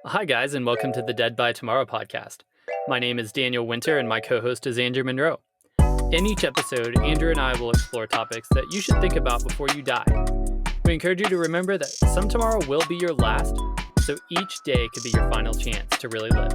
Hi, guys, and welcome to the Dead by Tomorrow podcast. My name is Daniel Winter, and my co host is Andrew Monroe. In each episode, Andrew and I will explore topics that you should think about before you die. We encourage you to remember that some tomorrow will be your last, so each day could be your final chance to really live.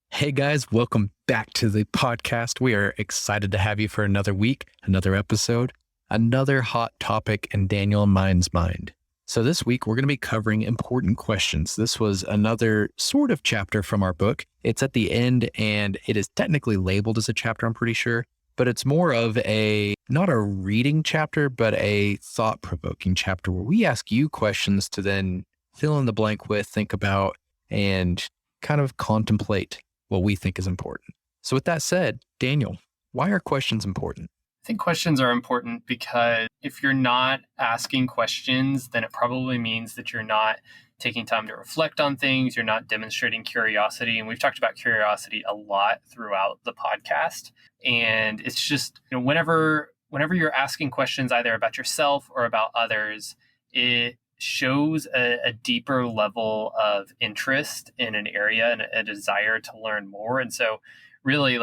Hey guys, welcome back to the podcast. We are excited to have you for another week, another episode, another hot topic in Daniel and mine's mind. So this week, we're going to be covering important questions. This was another sort of chapter from our book. It's at the end, and it is technically labeled as a chapter, I'm pretty sure, but it's more of not a reading chapter, but a thought-provoking chapter where we ask you questions to then fill in the blank with, think about, and kind of contemplate what we think is important. So with that said, Daniel, why are questions important? I think questions are important because if you're not asking questions, then it probably means that you're not taking time to reflect on things. You're not demonstrating curiosity. And we've talked about curiosity a lot throughout the podcast. And it's just, whenever you're asking questions either about yourself or about others, it shows a deeper level of interest in an area and a desire to learn more. And so really,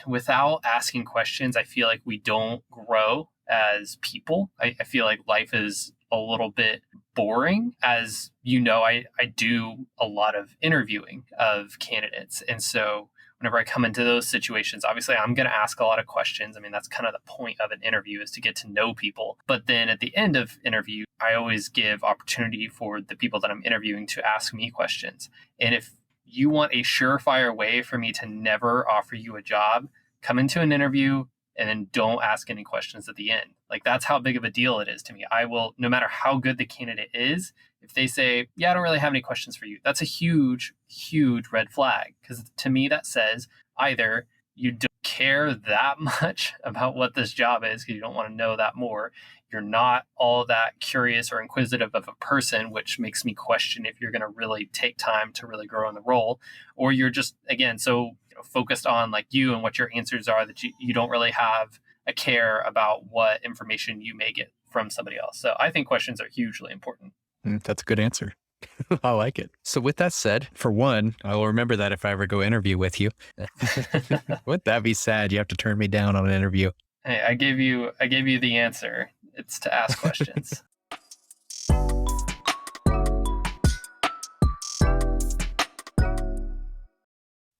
without asking questions, I feel like we don't grow as people. I feel like life is a little bit boring. As you know, I do a lot of interviewing of candidates. And so whenever I come into those situations, obviously I'm going to ask a lot of questions. I mean, that's kind of the point of an interview, is to get to know people. But then at the end of interview, I always give opportunity for the people that I'm interviewing to ask me questions. And if you want a surefire way for me to never offer you a job, come into an interview and then don't ask any questions at the end. That's how big of a deal it is to me. I will, no matter how good the candidate is, if they say, yeah, I don't really have any questions for you, that's a huge, huge red flag. Because to me, that says either you don't care that much about what this job is because you don't want to know that more. You're not all that curious or inquisitive of a person, which makes me question if you're going to really take time to really grow in the role, or you're just, again, so focused on you and what your answers are that you don't really have a care about what information you may get from somebody else. So I think questions are hugely important. That's a good answer. I like it. So with that said, for one, I will remember that if I ever go interview with you. Wouldn't that be sad? You have to turn me down on an interview. Hey, I gave you the answer. It's to ask questions.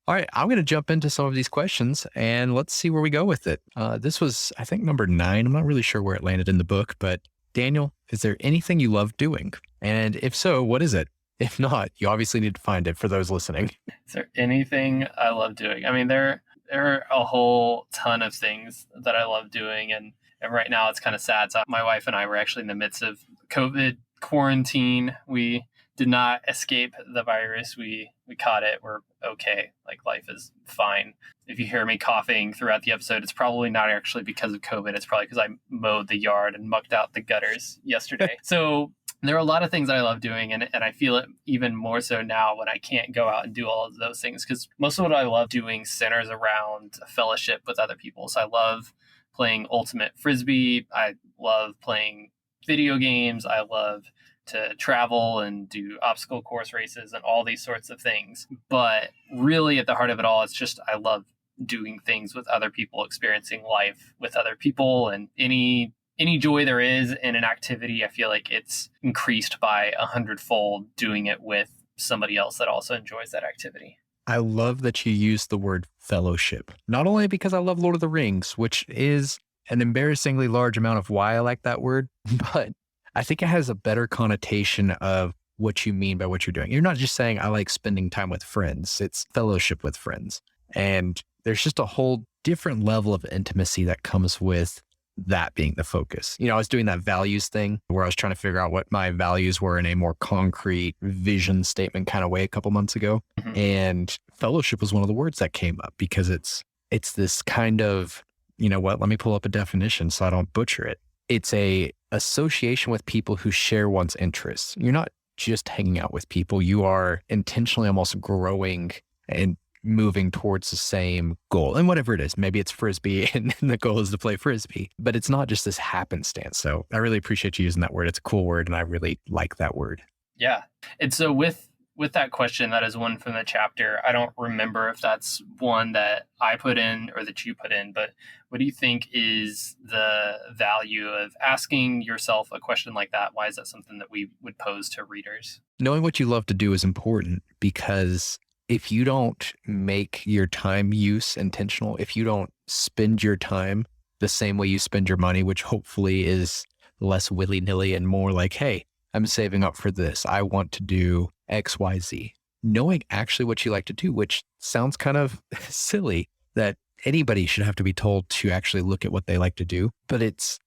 All right, I'm going to jump into some of these questions and let's see where we go with it. This was, I think, number 9. I'm not really sure where it landed in the book, but Daniel, is there anything you love doing? And if so, what is it? If not, you obviously need to find it for those listening. Is there anything I love doing? I mean, there are a whole ton of things that I love doing. And right now it's kind of sad. So my wife and I were actually in the midst of COVID quarantine. We did not escape the virus. We caught it. We're okay. Life is fine. If you hear me coughing throughout the episode, it's probably not actually because of COVID. It's probably because I mowed the yard and mucked out the gutters yesterday. So there are a lot of things that I love doing, and I feel it even more so now when I can't go out and do all of those things, because most of what I love doing centers around a fellowship with other people. So I love playing ultimate frisbee. I love playing video games. I love to travel and do obstacle course races and all these sorts of things. But really at the heart of it all, it's just I love doing things with other people, experiencing life with other people, and any joy there is in an activity, I feel like it's increased by 100-fold doing it with somebody else that also enjoys that activity. I love that you use the word fellowship, not only because I love Lord of the Rings, which is an embarrassingly large amount of why I like that word, but I think it has a better connotation of what you mean by what you're doing. You're not just saying, I like spending time with friends. It's fellowship with friends. And there's just a whole different level of intimacy that comes with that being the focus. I was doing that values thing where I was trying to figure out what my values were in a more concrete vision statement kind of way a couple months ago. Mm-hmm. And fellowship was one of the words that came up because it's this kind of, let me pull up a definition so I don't butcher it. It's a association with people who share one's interests. You're not just hanging out with people. You are intentionally almost growing and moving towards the same goal. And whatever it is, maybe it's Frisbee and the goal is to play Frisbee, but it's not just this happenstance. So I really appreciate you using that word. It's a cool word and I really like that word. Yeah. And so with that question, that is one from the chapter. I don't remember if that's one that I put in or that you put in, but what do you think is the value of asking yourself a question like that? Why is that something that we would pose to readers? Knowing what you love to do is important because if you don't make your time use intentional, if you don't spend your time the same way you spend your money, which hopefully is less willy nilly and more like, hey, I'm saving up for this. I want to do XYZ. Knowing actually what you like to do, which sounds kind of silly that anybody should have to be told to actually look at what they like to do, but it's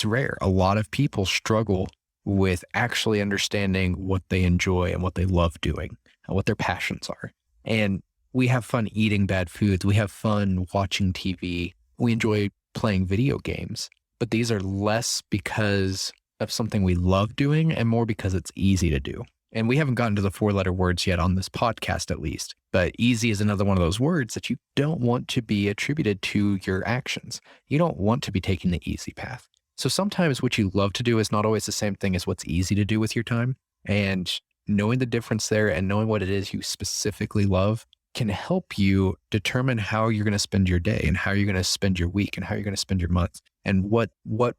rare. A lot of people struggle with actually understanding what they enjoy and what they love doing and what their passions are. And we have fun eating bad foods. We have fun watching TV. We enjoy playing video games, but these are less because of something we love doing and more because it's easy to do. And we haven't gotten to the 4-letter words yet on this podcast, at least. But easy is another one of those words that you don't want to be attributed to your actions. You don't want to be taking the easy path. So sometimes what you love to do is not always the same thing as what's easy to do with your time. And knowing the difference there and knowing what it is you specifically love can help you determine how you're going to spend your day and how you're going to spend your week and how you're going to spend your month and what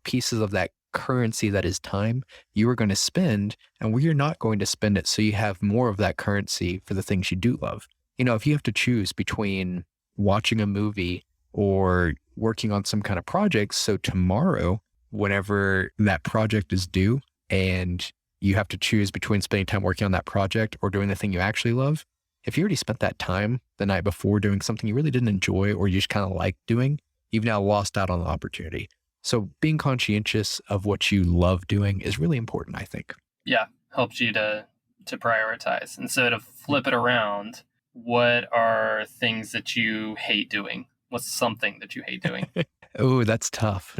pieces of that currency that is time you are going to spend and where you're not going to spend it so you have more of that currency for the things you do love. You know, if you have to choose between watching a movie or working on some kind of project, so tomorrow, whenever that project is due and you have to choose between spending time working on that project or doing the thing you actually love, if you already spent that time the night before doing something you really didn't enjoy or you just kind of like doing, you've now lost out on the opportunity. So being conscientious of what you love doing is really important, I think. Yeah, helps you to prioritize. And so to flip it around, what are things that you hate doing? What's something that you hate doing? Oh, that's tough.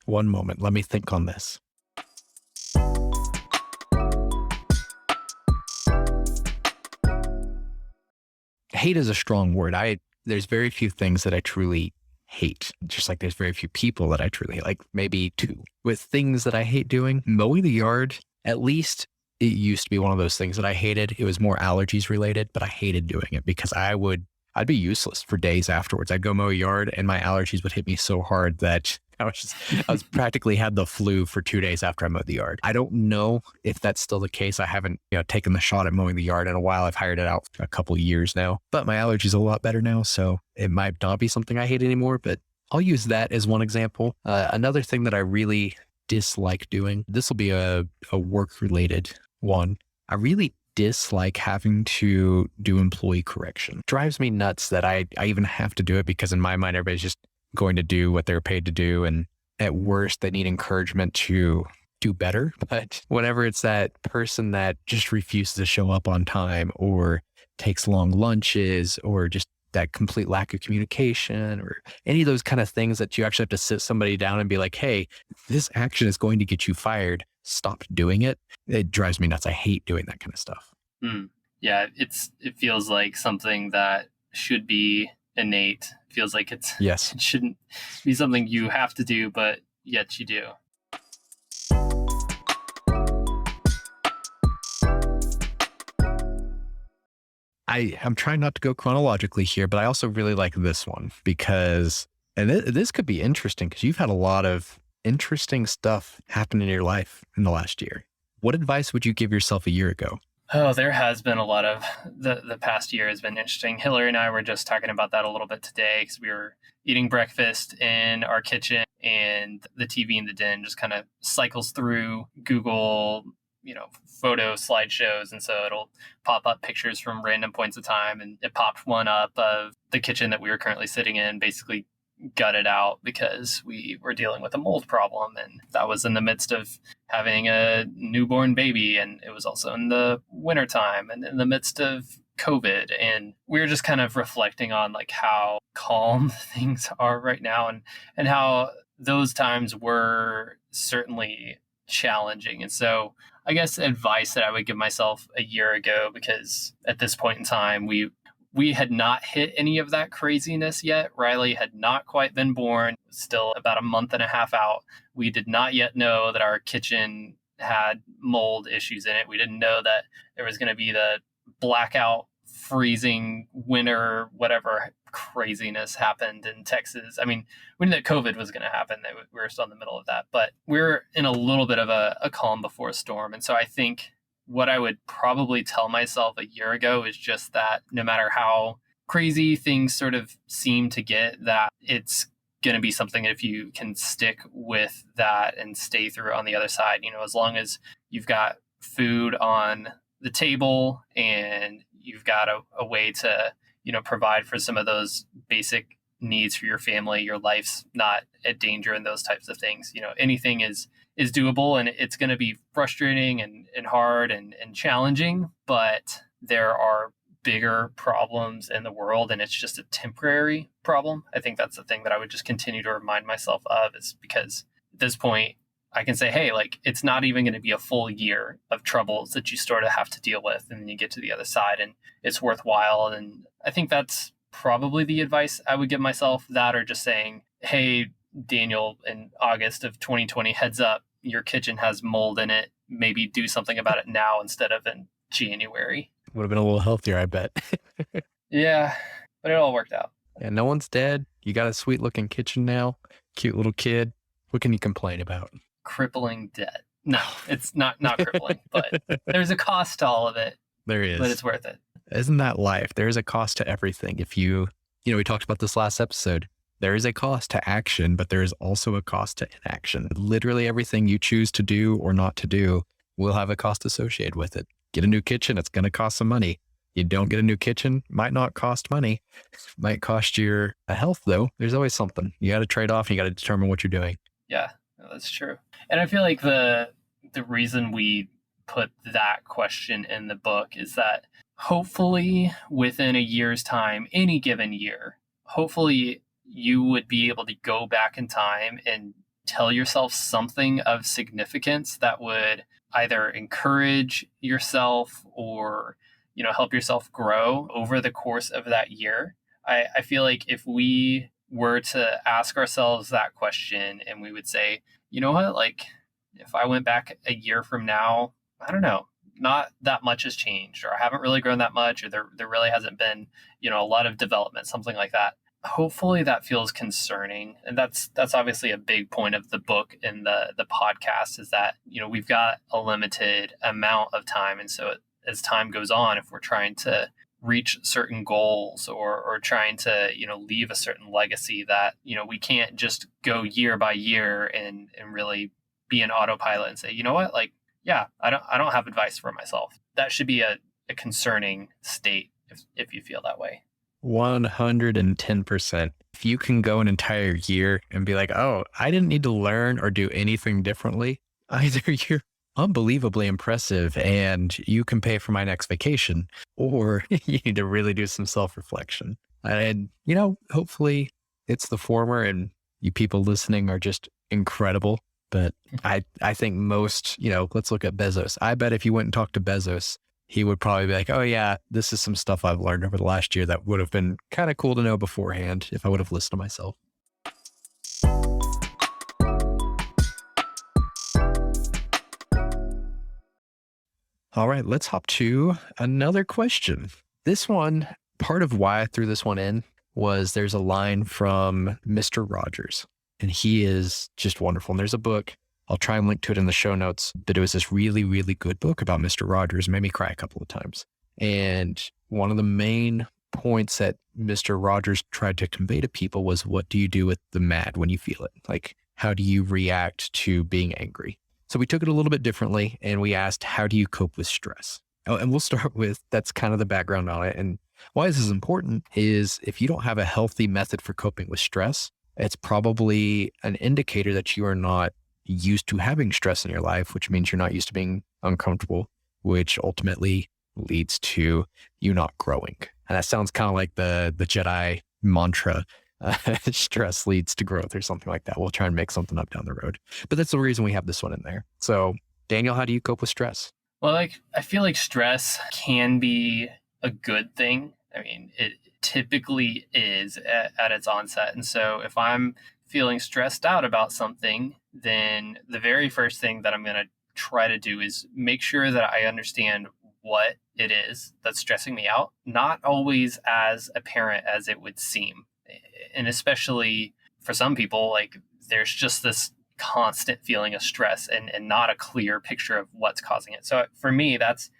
One moment. Let me think on this. Hate is a strong word. There's very few things that I truly hate, just like there's very few people that I truly hate, like maybe two. With things that I hate doing, mowing the yard, at least it used to be one of those things that I hated. It was more allergies related, but I hated doing it because I'd be useless for days afterwards. I'd go mow a yard and my allergies would hit me so hard that I was practically had the flu for 2 days after I mowed the yard. I don't know if that's still the case. I haven't, taken the shot at mowing the yard in a while. I've hired it out for a couple of years now, but my allergies are a lot better now. So it might not be something I hate anymore, but I'll use that as one example. Another thing that I really dislike doing, this will be a work related one. I really dislike having to do employee correction. It drives me nuts that I even have to do it because in my mind, everybody's just going to do what they're paid to do. And at worst, they need encouragement to do better. But whenever it's that person that just refuses to show up on time or takes long lunches or just that complete lack of communication or any of those kind of things that you actually have to sit somebody down and be like, hey, this action is going to get you fired. Stop doing it. It drives me nuts. I hate doing that kind of stuff. Yeah, it feels like something that should be innate. It feels like it shouldn't be something you have to do, but yet you do. I'm trying not to go chronologically here, but I also really like this one because, and this could be interesting because you've had a lot of interesting stuff happen in your life in the last year. What advice would you give yourself a year ago? Oh, there has been a lot of the past year has been interesting. Hillary and I were just talking about that a little bit today because we were eating breakfast in our kitchen and the TV in the den just kind of cycles through Google, photo slideshows. And so it'll pop up pictures from random points of time. And it popped one up of the kitchen that we were currently sitting in, basically gutted out because we were dealing with a mold problem. And that was in the midst of having a newborn baby. And it was also in the wintertime and in the midst of COVID. And we were just kind of reflecting on like how calm things are right now and how those times were certainly challenging. And so I guess advice that I would give myself a year ago, because at this point in time, we had not hit any of that craziness yet. Riley had not quite been born, still about a month and a half out. We did not yet know that our kitchen had mold issues in it. We didn't know that there was going to be the blackout, freezing winter, whatever craziness happened in Texas. I mean, we knew that COVID was going to happen. That we were still in the middle of that, but we're in a little bit of a calm before a storm. And so I think what I would probably tell myself a year ago is just that no matter how crazy things sort of seem to get, that it's going to be something if you can stick with that and stay through on the other side. As long as you've got food on the table and you've got a way to, provide for some of those basic needs for your family, your life's not at danger and those types of things. Anything is doable, and it's going to be frustrating and hard and challenging, but there are bigger problems in the world, and it's just a temporary problem. I think that's the thing that I would just continue to remind myself of, is because at this point I can say, hey, like, it's not even going to be a full year of troubles that you sort of have to deal with, and then you get to the other side and it's worthwhile. And I think that's probably the advice I would give myself, that, or just saying, hey, Daniel, in August of 2020, heads up, your kitchen has mold in it. Maybe do something about it now instead of in January. Would have been a little healthier, I bet. Yeah, but it all worked out. Yeah, no one's dead. You got a sweet looking kitchen now. Cute little kid. What can you complain about? Crippling debt. No, it's not crippling, but there's a cost to all of it. There is. But it's worth it. Isn't that life? There is a cost to everything. If we talked about this last episode. There is a cost to action, but there is also a cost to inaction. Literally everything you choose to do or not to do will have a cost associated with it. Get a new kitchen, it's going to cost some money. You don't get a new kitchen, might not cost money. Might cost your health, though. There's always something. You got to trade off, and you got to determine what you're doing. Yeah, that's true. And I feel like the reason we put that question in the book is that hopefully within a year's time, any given year, hopefully you would be able to go back in time and tell yourself something of significance that would either encourage yourself or, help yourself grow over the course of that year. I feel like if we were to ask ourselves that question and we would say, you know what, like, if I went back a year from now, I don't know, not that much has changed, or I haven't really grown that much, or there really hasn't been, a lot of development, something like that. Hopefully that feels concerning. And that's obviously a big point of the book and the podcast, is that, we've got a limited amount of time. And so as time goes on, if we're trying to reach certain goals or trying to, leave a certain legacy, that, we can't just go year by year and really be an autopilot and say, you know what, like, yeah, I don't have advice for myself. That should be a concerning state if you feel that way. 110%. If you can go an entire year and be like, oh, I didn't need to learn or do anything differently, either you're unbelievably impressive and you can pay for my next vacation, or you need to really do some self-reflection. And, hopefully it's the former, and you people listening are just incredible. But I think most, let's look at Bezos. I bet if you went and talked to Bezos, he would probably be like, oh yeah, this is some stuff I've learned over the last year that would have been kind of cool to know beforehand if I would have listened to myself. All right, let's hop to another question. This one, part of why I threw this one in was there's a line from Mr. Rogers, and he is just wonderful. And there's a book, I'll try and link to it in the show notes, but it was this really, really good book about Mr. Rogers. It made me cry a couple of times. And one of the main points that Mr. Rogers tried to convey to people was, what do you do with the mad when you feel it? Like, how do you react to being angry? So we took it a little bit differently, and we asked, how do you cope with stress? Oh, and we'll start with, that's kind of the background on it. And why this is important is, if you don't have a healthy method for coping with stress, it's probably an indicator that you are not used to having stress in your life, which means you're not used to being uncomfortable, which ultimately leads to you not growing. And that sounds kind of like the Jedi mantra, stress leads to growth, or something like that. We'll try and make something up down the road. But that's the reason we have this one in there. So Daniel, how do you cope with stress? Well, I feel like stress can be a good thing. I mean, it typically is at its onset. And so if I'm feeling stressed out about something, then the very first thing that I'm going to try to do is make sure that I understand what it is that's stressing me out, not always as apparent as it would seem. And especially for some people, like there's just this constant feeling of stress and not a clear picture of what's causing it. So for me, that's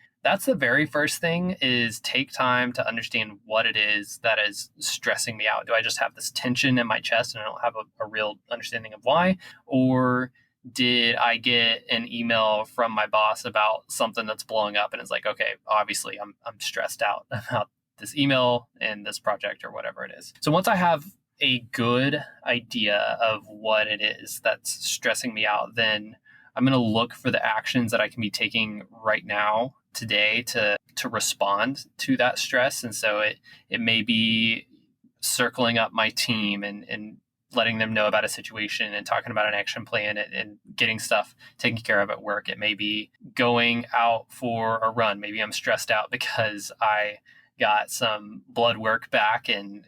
the very first thing, is take time to understand what it is that is stressing me out. Do I just have this tension in my chest and I don't have a real understanding of why? Or did I get an email from my boss about something that's blowing up and it's like, okay, obviously I'm stressed out about this email and this project or whatever it is. So once I have a good idea of what it is that's stressing me out, then I'm going to look for the actions that I can be taking right now, today, to respond to that stress. And so it may be circling up my team and letting them know about a situation and talking about an action plan and getting stuff taken care of at work. It may be going out for a run. Maybe I'm stressed out because I got some blood work back and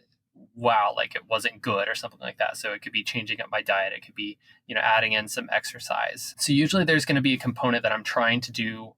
wow, like it wasn't good or something like that. So it could be changing up my diet. It could be, adding in some exercise. So usually there's going to be a component that I'm trying to do,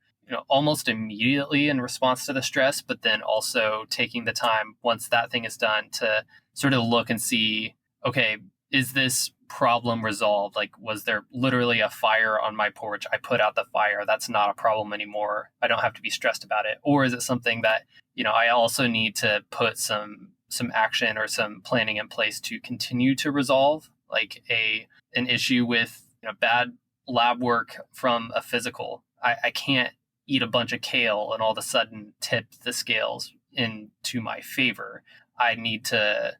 almost immediately in response to the stress, but then also taking the time once that thing is done to sort of look and see, okay, is this problem resolved? Like, was there literally a fire on my porch? I put out the fire. That's not a problem anymore. I don't have to be stressed about it. Or is it something that, I also need to put some action or some planning in place to continue to resolve, like an issue with bad lab work from a physical. I can't eat a bunch of kale and all of a sudden tip the scales into my favor. I need to,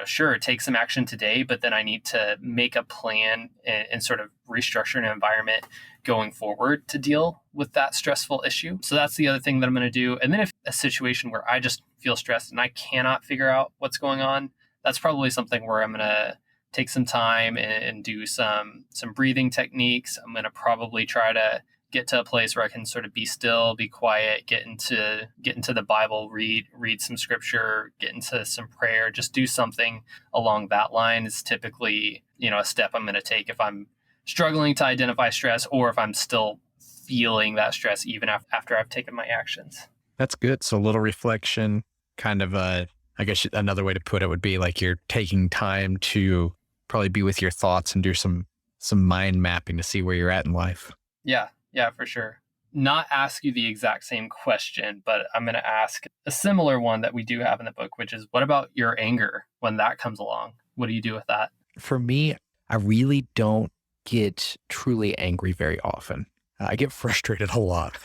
sure, take some action today, but then I need to make a plan and sort of restructure an environment going forward to deal with that stressful issue. So that's the other thing that I'm going to do. And then if a situation where I just feel stressed and I cannot figure out what's going on, that's probably something where I'm going to take some time and do some breathing techniques. I'm going to probably try to get to a place where I can sort of be still, be quiet, get into the Bible, read some scripture, get into some prayer, just do something along that line is typically, a step I'm going to take if I'm struggling to identify stress or if I'm still feeling that stress even after I've taken my actions. That's good. So a little reflection, kind of I guess another way to put it would be like you're taking time to probably be with your thoughts and do some mind mapping to see where you're at in life. Yeah, for sure. Not ask you the exact same question, but I'm going to ask a similar one that we do have in the book, which is, what about your anger when that comes along? What do you do with that? For me, I really don't get truly angry very often. I get frustrated a lot,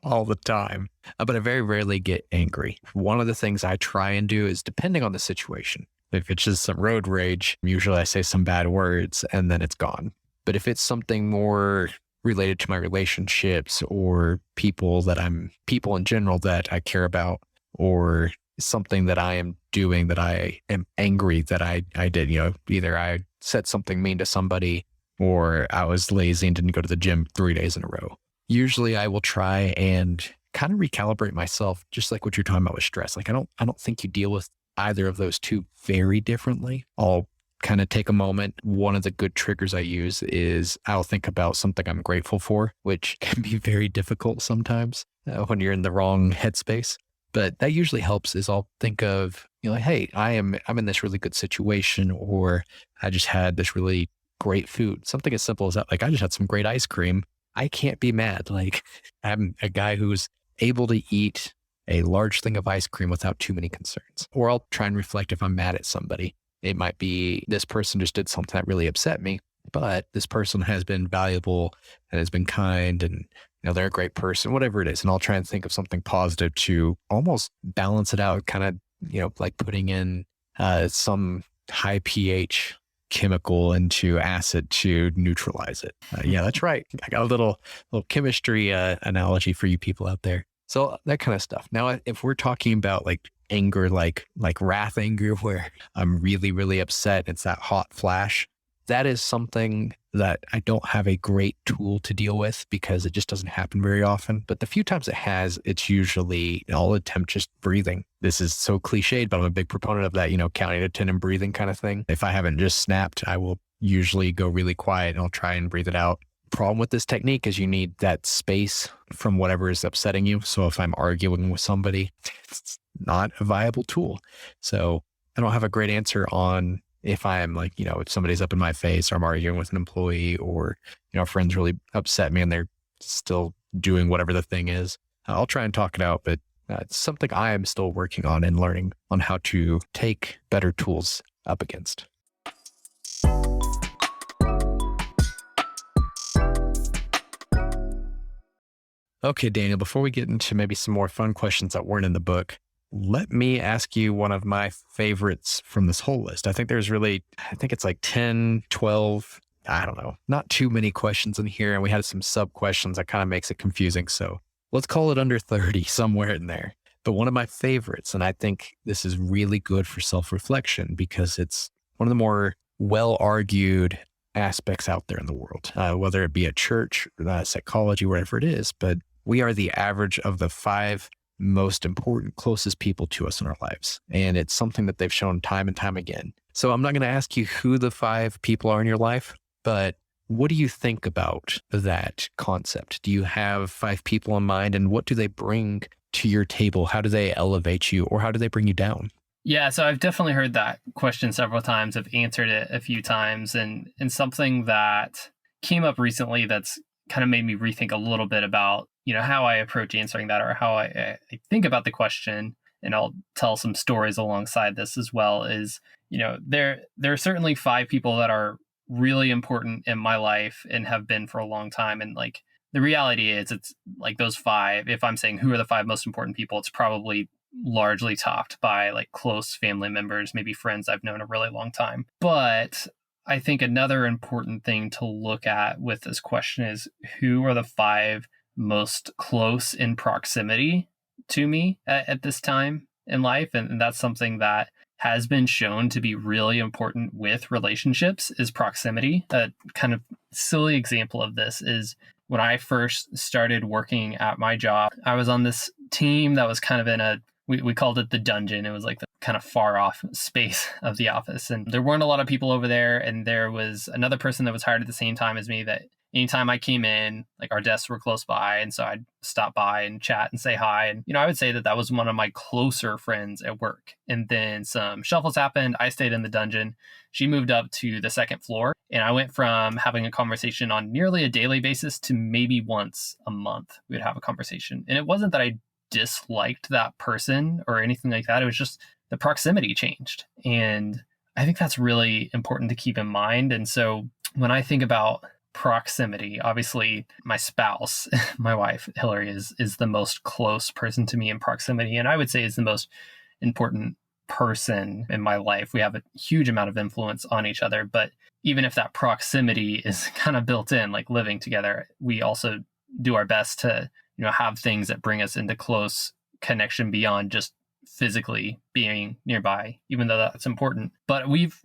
all the time, but I very rarely get angry. One of the things I try and do is, depending on the situation, if it's just some road rage, usually I say some bad words and then it's gone. But if it's something more related to my relationships or people in general that I care about, or something that I am doing that I am angry that I did, either I said something mean to somebody or I was lazy and didn't go to the gym 3 days in a row. Usually I will try and kind of recalibrate myself, just like what you're talking about with stress. Like I don't think you deal with either of those two very differently. I'll kind of take a moment. One of the good triggers I use is I'll think about something I'm grateful for, which can be very difficult sometimes when you're in the wrong headspace. But that usually helps. Is I'll think of, hey, I'm in this really good situation, or I just had this really great food. Something as simple as that. Like I just had some great ice cream. I can't be mad. Like I'm a guy who's able to eat a large thing of ice cream without too many concerns. Or I'll try and reflect if I'm mad at somebody. It might be this person just did something that really upset me, but this person has been valuable and has been kind and they're a great person, whatever it is. And I'll try and think of something positive to almost balance it out, kind of, like putting in some high pH chemical into acid to neutralize it. Yeah, that's right. I got a little chemistry analogy for you people out there. So that kind of stuff. Now, if we're talking about like anger, like wrath anger, where I'm really, really upset, it's that hot flash. That is something that I don't have a great tool to deal with because it just doesn't happen very often. But the few times it has, it's usually I'll attempt just breathing. This is so cliched, but I'm a big proponent of that, counting to 10 and breathing kind of thing. If I haven't just snapped, I will usually go really quiet and I'll try and breathe it out problem with this technique is you need that space from whatever is upsetting you. So if I'm arguing with somebody, it's not a viable tool. So I don't have a great answer on if I'm like, if somebody's up in my face or I'm arguing with an employee or, a friend's really upset me and they're still doing whatever the thing is. I'll try and talk it out, but it's something I am still working on and learning on how to take better tools up against. Okay, Daniel, before we get into maybe some more fun questions that weren't in the book, let me ask you one of my favorites from this whole list. I think it's like 10, 12, I don't know, not too many questions in here. And we had some sub questions that kind of makes it confusing. So let's call it under 30, somewhere in there. But one of my favorites, and I think this is really good for self-reflection because it's one of the more well-argued aspects out there in the world, whether it be at church, psychology, wherever it is. But we are the average of the 5 most important, closest people to us in our lives. And it's something that they've shown time and time again. So I'm not going to ask you who the 5 people are in your life, but what do you think about that concept? Do you have 5 people in mind, and what do they bring to your table? How do they elevate you, or how do they bring you down? Yeah, so I've definitely heard that question several times. I've answered it a few times, and something that came up recently that's kind of made me rethink a little bit about, how I approach answering that, or how I think about the question. And I'll tell some stories alongside this as well. Is, there are certainly 5 people that are really important in my life and have been for a long time. And like the reality is, it's like those 5. If I'm saying who are the 5 most important people, it's probably largely topped by like close family members, maybe friends I've known a really long time. But I think another important thing to look at with this question is, who are the 5 most close in proximity to me at this time in life? And that's something that has been shown to be really important with relationships, is proximity. A kind of silly example of this is when I first started working at my job, I was on this team that was kind of in we called it the dungeon. It was like the kind of far off space of the office. And there weren't a lot of people over there. And there was another person that was hired at the same time as me that anytime I came in, like our desks were close by. And so I'd stop by and chat and say hi. And, I would say that was one of my closer friends at work. And then some shuffles happened. I stayed in the dungeon. She moved up to the second floor. And I went from having a conversation on nearly a daily basis to maybe once a month we would have a conversation. And it wasn't that I disliked that person or anything like that. It was just the proximity changed. And I think that's really important to keep in mind. And so when I think about proximity, obviously my spouse, my wife, Hillary, is the most close person to me in proximity. And I would say is the most important person in my life. We have a huge amount of influence on each other. But even if that proximity is kind of built in, like living together, we also do our best to have things that bring us into close connection beyond just physically being nearby, even though that's important. But we've,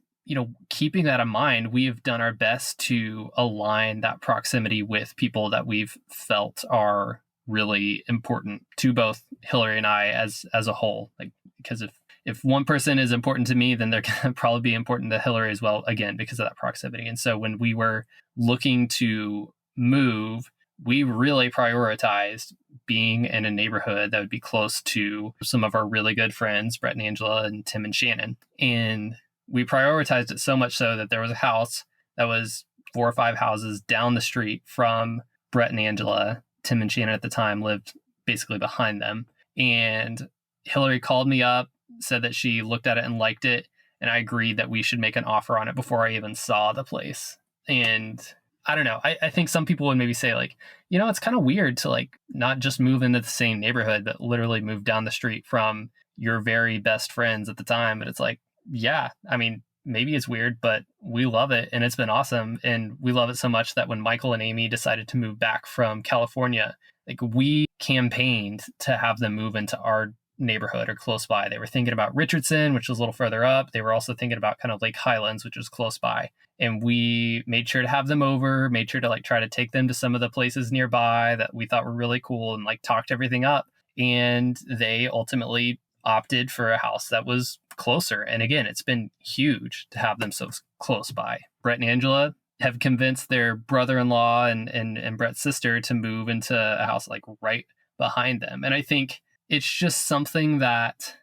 keeping that in mind, we have done our best to align that proximity with people that we've felt are really important to both Hillary and I as a whole. Like, because if one person is important to me, then they're going to probably be important to Hillary as well, again, because of that proximity. And so when we were looking to move, we really prioritized being in a neighborhood that would be close to some of our really good friends, Brett and Angela and Tim and Shannon. And we prioritized it so much so that there was a house that was 4 or 5 houses down the street from Brett and Angela. Tim and Shannon at the time lived basically behind them. And Hillary called me up, said that she looked at it and liked it. And I agreed that we should make an offer on it before I even saw the place. And I don't know. I think some people would maybe say like, it's kind of weird to like not just move into the same neighborhood, but literally move down the street from your very best friends at the time. But it's like, yeah, I mean, maybe it's weird, but we love it. And it's been awesome. And we love it so much that when Michael and Amy decided to move back from California, like we campaigned to have them move into our neighborhood or close by. They were thinking about Richardson, which was a little further up. They were also thinking about kind of Lake Highlands, which was close by. And we made sure to have them over, made sure to like try to take them to some of the places nearby that we thought were really cool and like talked everything up. And they ultimately opted for a house that was closer. And again, it's been huge to have them so close by. Brett and Angela, have convinced their brother-in-law and Brett's sister to move into a house like right behind them. And I think it's just something that,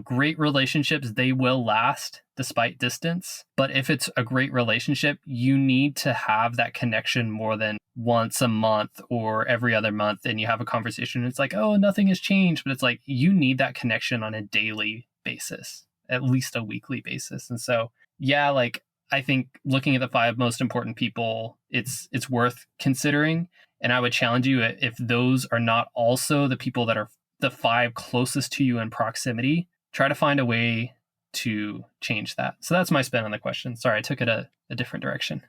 great relationships, they will last despite distance. But if it's a great relationship, you need to have that connection more than once a month or every other month. And you have a conversation. It's like, oh, nothing has changed. But it's like, you need that connection on a daily basis, at least a weekly basis. And so, yeah, like, I think looking at the 5 most important people, it's worth considering. And I would challenge you, if those are not also the people that are the 5 closest to you in proximity, try to find a way to change that. So that's my spin on the question. Sorry, I took it a different direction.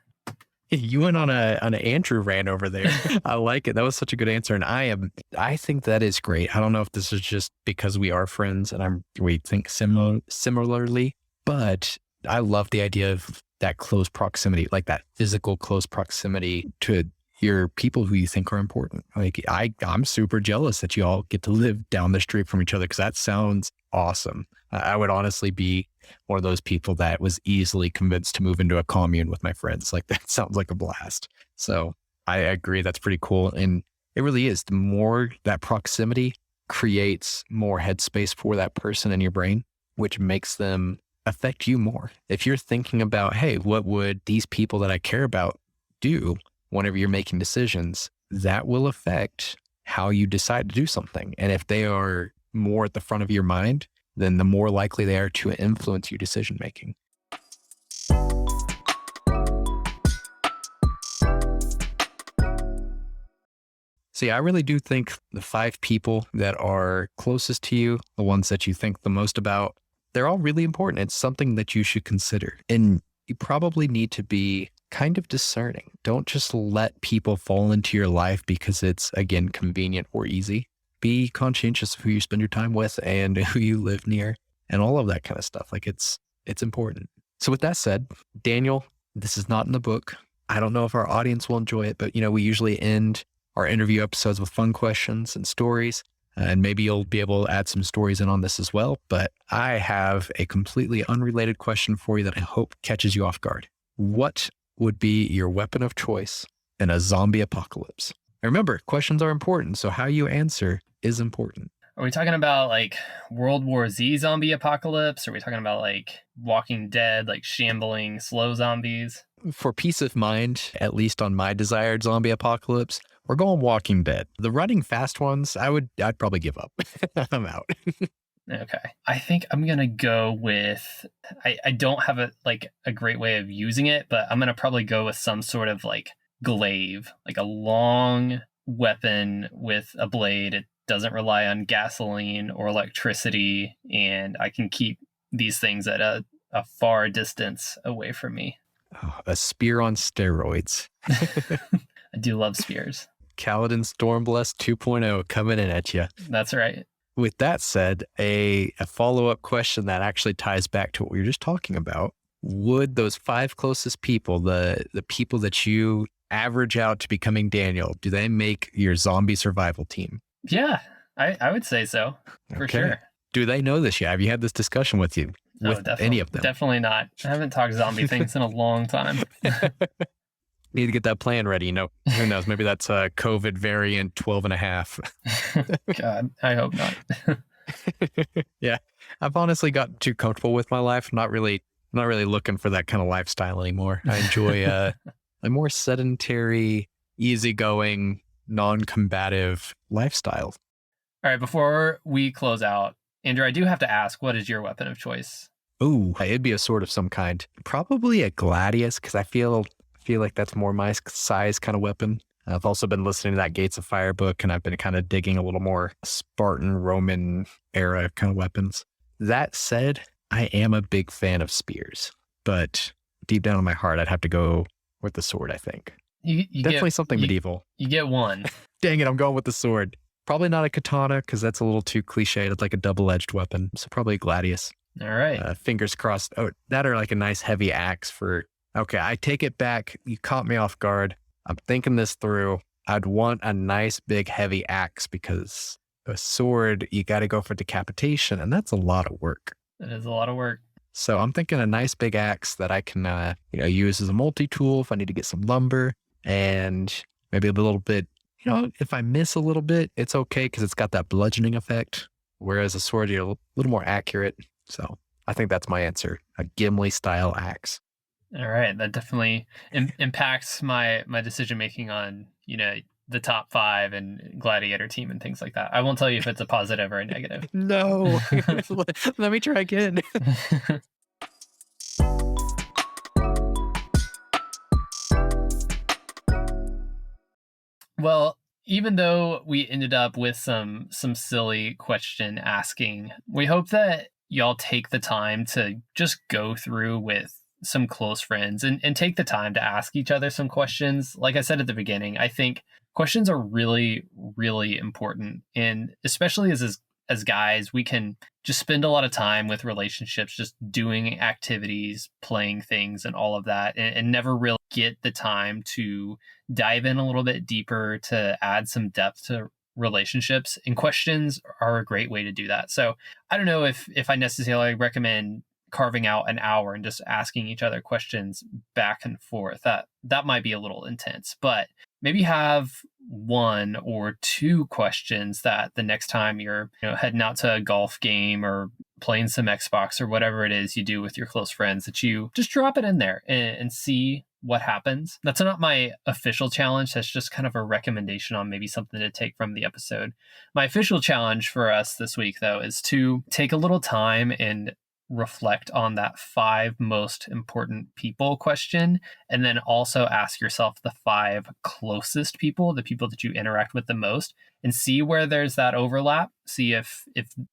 You went on an Andrew rant over there. I like it. That was such a good answer. And I think that is great. I don't know if this is just because we are friends and we think similarly, but I love the idea of that close proximity, like that physical close proximity to your people who you think are important. Like I'm super jealous that you all get to live down the street from each other, because that sounds awesome. I would honestly be one of those people that was easily convinced to move into a commune with my friends. Like that sounds like a blast. So I agree. That's pretty cool. And it really is. The more that proximity creates more headspace for that person in your brain, which makes them affect you more. If you're thinking about, hey, what would these people that I care about do whenever you're making decisions, that will affect how you decide to do something. And if they are more at the front of your mind, then the more likely they are to influence your decision making. See, I really do think the 5 people that are closest to you, the ones that you think the most about, they're all really important. It's something that you should consider. And you probably need to be kind of discerning. Don't just let people fall into your life because it's, again, convenient or easy. Be conscientious of who you spend your time with and who you live near and all of that kind of stuff. Like it's important. So with that said, Daniel, this is not in the book. I don't know if our audience will enjoy it, but we usually end our interview episodes with fun questions and stories. And maybe you'll be able to add some stories in on this as well. But I have a completely unrelated question for you that I hope catches you off guard. What would be your weapon of choice in a zombie apocalypse? And remember, questions are important, so how you answer is important. Are we talking about like World War Z zombie apocalypse? Are we talking about like Walking Dead, like shambling slow zombies? For peace of mind, at least on my desired zombie apocalypse, we're going Walking Dead. The running fast ones, I'd probably give up. I'm out. Okay. I think I'm going to go with, I don't have a great way of using it, but I'm going to probably go with some sort of like glaive, like a long weapon with a blade. It doesn't rely on gasoline or electricity, and I can keep these things at a far distance away from me. Oh, a spear on steroids. I do love spears. Kaladin Stormblast 2.0 coming in at you. That's right. With that said, a follow-up question that actually ties back to what we were just talking about. Would those 5 closest people, the people that you average out to becoming Daniel, do they make your zombie survival team? Yeah, I would say so, for sure. Do they know this yet? Have you had this discussion with any of them? Definitely not. I haven't talked zombie things in a long time. Need to get that plan ready. Who knows? Maybe that's a COVID variant 12 and a half. God, I hope not. Yeah. I've honestly gotten too comfortable with my life. Not really looking for that kind of lifestyle anymore. I enjoy a more sedentary, easygoing, non-combative lifestyle. All right. Before we close out, Andrew, I do have to ask, what is your weapon of choice? Ooh, it'd be a sword of some kind. Probably a gladius, because I feel like that's more my size kind of weapon. I've also been listening to that Gates of Fire book, and I've been kind of digging a little more Spartan Roman era kind of weapons. That said, I am a big fan of spears, but deep down in my heart, I'd have to go with the sword, I think. You Definitely something medieval. You get one. Dang it, I'm going with the sword. Probably not a katana, because that's a little too cliche. It's like a double-edged weapon. So probably a gladius. All right. Fingers crossed. Oh, that or like a nice heavy axe for... Okay, I take it back. You caught me off guard. I'm thinking this through. I'd want a nice big heavy axe, because a sword, you got to go for decapitation, and that's a lot of work. It is a lot of work. So I'm thinking a nice big axe that I can, use as a multi-tool if I need to get some lumber, and maybe a little bit, if I miss a little bit, it's okay because it's got that bludgeoning effect. Whereas a sword, you're a little more accurate. So I think that's my answer, a Gimli style axe. All right, that definitely impacts my decision making on the top 5 and gladiator team and things like that. I won't tell you if it's a positive or a negative. No, let me try again. Well, even though we ended up with some silly question asking, we hope that y'all take the time to just go through with some close friends and take the time to ask each other some questions. Like I said at the beginning, I think questions are really, really important. And especially as guys, we can just spend a lot of time with relationships, just doing activities, playing things, and all of that, and never really get the time to dive in a little bit deeper to add some depth to relationships. And questions are a great way to do that. So I don't know if I necessarily recommend carving out an hour and just asking each other questions back and forth. That might be a little intense, but maybe have 1 or 2 questions that the next time you're heading out to a golf game or playing some Xbox or whatever it is you do with your close friends, that you just drop it in there and see what happens. That's not my official challenge. That's just kind of a recommendation on maybe something to take from the episode. My official challenge for us this week, though, is to take a little time and reflect on that 5 most important people question, and then also ask yourself the 5 closest people, the people that you interact with the most, and see where there's that overlap. See if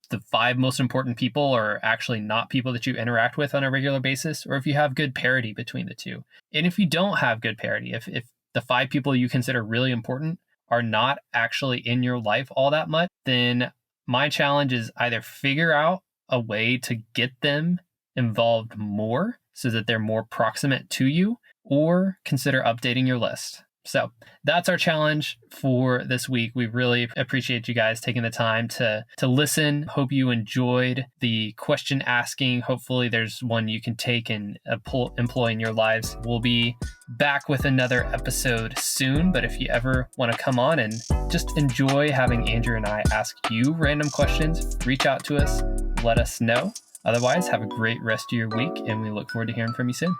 the 5 most important people are actually not people that you interact with on a regular basis, or if you have good parity between the two. And if you don't have good parity, if the 5 people you consider really important are not actually in your life all that much, then my challenge is either figure out a way to get them involved more so that they're more proximate to you, or consider updating your list. So that's our challenge for this week. We really appreciate you guys taking the time to listen. Hope you enjoyed the question asking. Hopefully there's one you can take and employ in your lives. We'll be back with another episode soon, but if you ever want to come on and just enjoy having Andrew and I ask you random questions, reach out to us, let us know. Otherwise, have a great rest of your week, and we look forward to hearing from you soon.